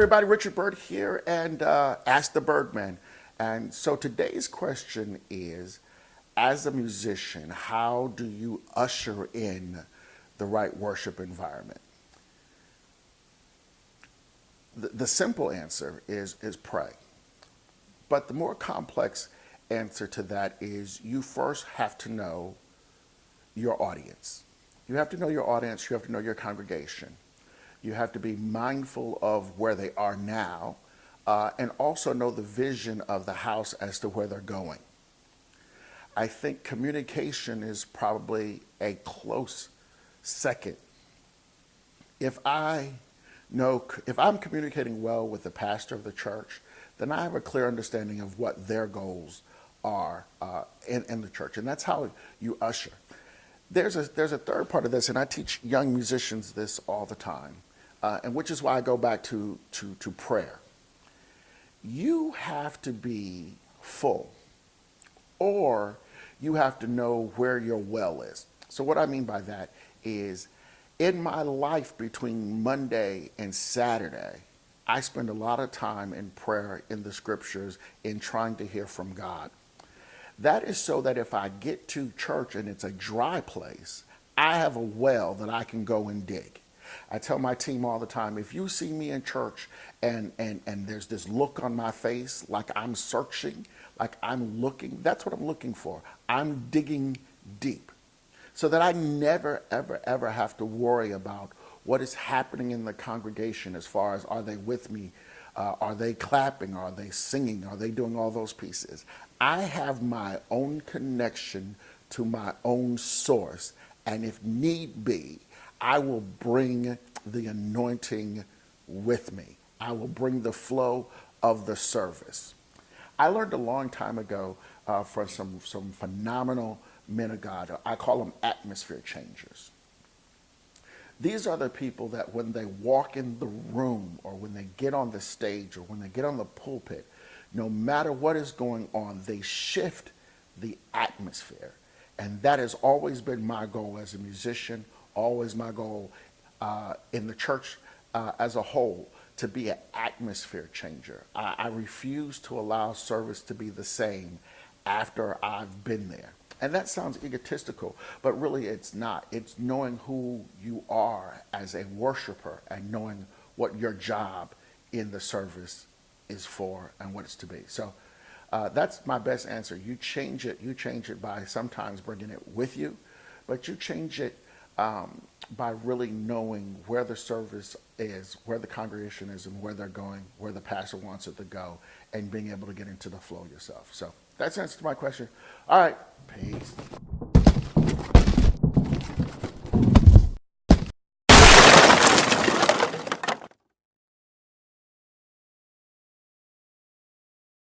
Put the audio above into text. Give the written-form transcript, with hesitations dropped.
everybody, Richard Byrd here, and Ask the Birdman. And so today's question is, as a musician, how do you usher in the right worship environment? The simple answer is pray. But the more complex answer to that is you first have to know your audience. You have to know your audience, you have to know your congregation. You have to be mindful of where they are now, and also know the vision of the house as to where they're going. I think communication is probably a close second. If I'm communicating well with the pastor of the church, then I have a clear understanding of what their goals are in the church, and that's how you usher. There's a third part of this, and I teach young musicians this all the time, and which is why I go back to prayer. You have to be full, or you have to know where your well is. So what I mean by that is, in my life between Monday and Saturday, I spend a lot of time in prayer, in the scriptures, in trying to hear from God. That is so that if I get to church and it's a dry place, I have a well that I can go and dig. I tell my team all the time, if you see me in church and there's this look on my face, like I'm searching, like I'm looking, that's what I'm looking for. I'm digging deep so that I never, ever, ever have to worry about what is happening in the congregation as far as, are they with me? Are they clapping? Are they singing? Are they doing all those pieces? I have my own connection to my own source, and if need be, I will bring the anointing with me. I will bring the flow of the service. I learned a long time ago from some phenomenal men of God. I call them atmosphere changers. These are the people that when they walk in the room, or when they get on the stage, or when they get on the pulpit, no matter what is going on, they shift the atmosphere. And that has always been my goal as a musician, always my goal in the church as a whole, to be an atmosphere changer. I refuse to allow service to be the same after I've been there. And that sounds egotistical, but really it's not. It's knowing who you are as a worshiper and knowing what your job in the service is for and what it's to be. So that's my best answer. You change it by sometimes bringing it with you, but you change it by really knowing where the service is, where the congregation is, and where they're going, where the pastor wants it to go, and being able to get into the flow yourself. So that's the answer to my question. All right, peace.